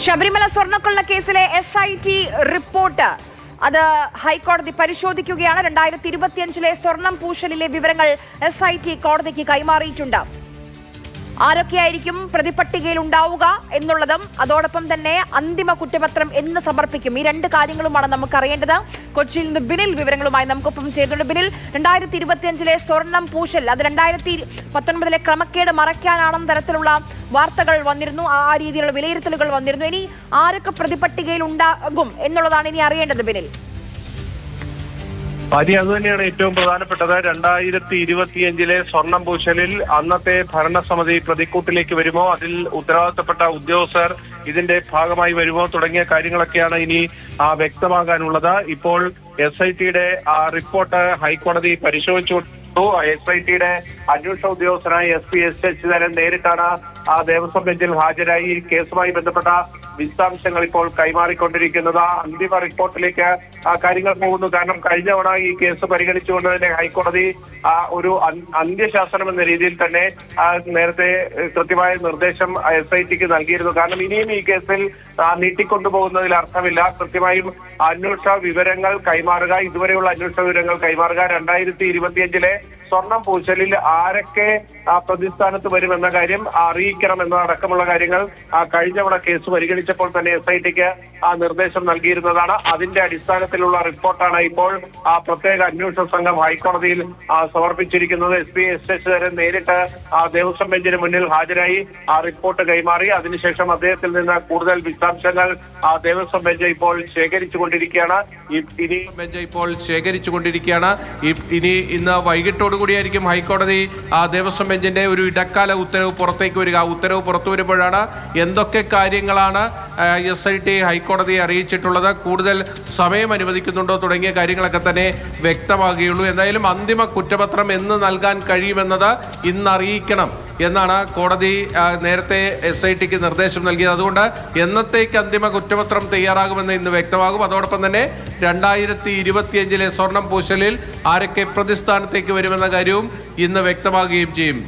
ശബരിമല സ്വർണ്ണക്കൊള്ള കേസിലെ SIT report അത് ഹൈക്കോടതി പരിശോധിക്കുകയാണ്. 2025 സ്വർണം പൂശലിലെ വിവരങ്ങൾ SIT കോടതിക്ക് കൈമാറിയിട്ടുണ്ട്. ആരൊക്കെയായിരിക്കും പ്രതിപട്ടികയിൽ ഉണ്ടാവുക എന്നുള്ളതും അതോടൊപ്പം തന്നെ അന്തിമ കുറ്റപത്രം എന്ന് സമർപ്പിക്കും, ഈ രണ്ട് കാര്യങ്ങളുമാണ് നമുക്ക് അറിയേണ്ടത്. കൊച്ചിയിൽ നിന്ന് ബിനിൽ വിവരങ്ങളുമായി നമുക്കൊപ്പം ചെയ്തുകൊണ്ട്. ബിനിൽ, 2025 സ്വർണം പൂശൽ അത് 2019 ക്രമക്കേട് മറയ്ക്കാനാണെന്ന തരത്തിലുള്ള വാർത്തകൾ വന്നിരുന്നു, ആ രീതിയിലുള്ള വിലയിരുത്തലുകൾ വന്നിരുന്നു. ഇനി ആരൊക്കെ പ്രതിപട്ടികയിൽ ഉണ്ടാകും എന്നുള്ളതാണ് ഇനി അറിയേണ്ടത് ബിനിൽ. അത് തന്നെയാണ് ഏറ്റവും പ്രധാനപ്പെട്ടത്. 2025 സ്വർണം പൂശലിൽ അന്നത്തെ ഭരണസമിതി പ്രതിക്കൂട്ടിലേക്ക് വരുമോ, അതിൽ ഉത്തരവാദിത്തപ്പെട്ട ഉദ്യോഗസ്ഥർ ഇതിന്റെ ഭാഗമായി വരുമോ തുടങ്ങിയ കാര്യങ്ങളൊക്കെയാണ് ഇനി വ്യക്തമാകാനുള്ളത്. ഇപ്പോൾ SITയുടെ റിപ്പോർട്ട് ഹൈക്കോടതി പരിശോധിച്ചു. SITയുടെ അന്വേഷണ ഉദ്യോഗസ്ഥനായ SP S ശശിധരൻ നേരിട്ടാണ് ദേവസ്വം ബെഞ്ചിൽ ഹാജരായി കേസുമായി ബന്ധപ്പെട്ട വിശദാംശങ്ങൾ ഇപ്പോൾ കൈമാറിക്കൊണ്ടിരിക്കുന്നത്. അന്തിമ റിപ്പോർട്ടിലേക്ക് കാര്യങ്ങൾ പോകുന്നു. കാരണം കഴിഞ്ഞ തവണ ഈ കേസ് പരിഗണിച്ചുകൊണ്ട് തന്നെ ഹൈക്കോടതി ഒരു അന്ത്യശാസനം എന്ന രീതിയിൽ തന്നെ നേരത്തെ കൃത്യമായ നിർദ്ദേശം SITക്ക് നൽകിയിരുന്നു. കാരണം ഇനിയും ഈ കേസിൽ നീട്ടിക്കൊണ്ടുപോകുന്നതിൽ അർത്ഥമില്ല. കൃത്യമായും അന്വേഷണ വിവരങ്ങൾ കൈമാറുക, ഇതുവരെയുള്ള അന്വേഷണ വിവരങ്ങൾ കൈമാറുക. 2025 സ്വർണം പൂശലിൽ ആരൊക്കെ പ്രതിസ്ഥാനത്ത് വരുമെന്ന കാര്യം അറിയിക്കണം എന്നതടക്കമുള്ള കാര്യങ്ങൾ കഴിഞ്ഞ തവണ കേസ് പരിഗണിച്ചപ്പോൾ തന്നെ SITക്ക് നിർദ്ദേശം നൽകിയിരുന്നതാണ്. അതിന്റെ അടിസ്ഥാനത്തിലുള്ള റിപ്പോർട്ടാണ് ഇപ്പോൾ പ്രത്യേക അന്വേഷണ സംഘം ഹൈക്കോടതിയിൽ സമർപ്പിച്ചിരിക്കുന്നത്. SP S ശശിധരൻ നേരിട്ട് ദേവസ്വം ബെഞ്ചിന് മുന്നിൽ ഹാജരായി റിപ്പോർട്ട് കൈമാറി. അതിനുശേഷം അദ്ദേഹത്തിൽ നിന്ന് കൂടുതൽ വിശദാംശങ്ങൾ ദേവസ്വം ബെഞ്ച് ഇപ്പോൾ ശേഖരിച്ചുകൊണ്ടിരിക്കുകയാണ്. ഇനി ഇന്ന് വൈകിട്ടോടുകൂടിയായിരിക്കും ഹൈക്കോടതി ദേവസ്വം ബെഞ്ചിന്റെ ഒരു ഇടക്കാല ഉത്തരവ് പുറത്തേക്ക് വരിക. ഉത്തരവ് പുറത്തു വരുമ്പോഴാണ് എന്തൊക്കെ കാര്യങ്ങളാണ് SIT ഹൈക്കോടതിയെ അറിയിച്ചിട്ടുള്ളത്, കൂടുതൽ സമയം അനുവദിക്കുന്നുണ്ടോ തുടങ്ങിയ കാര്യങ്ങളൊക്കെ തന്നെ വ്യക്തമാകുകയുള്ളൂ. എന്തായാലും അന്തിമ കുറ്റപത്രം എന്ന് നൽകാൻ കഴിയുമെന്നത് ഇന്ന് അറിയിക്കണം എന്നാണ് കോടതി നേരത്തെ SITക്ക് നിർദ്ദേശം നൽകിയത്. അതുകൊണ്ട് എന്നത്തേക്ക് അന്തിമ കുറ്റപത്രം തയ്യാറാകുമെന്ന് ഇന്ന് വ്യക്തമാകും. അതോടൊപ്പം തന്നെ 2025 സ്വർണം പൂശലിൽ ആരൊക്കെ പ്രതിസ്ഥാനത്തേക്ക് വരുമെന്ന കാര്യവും ഇന്ന് വ്യക്തമാകുകയും ചെയ്യും.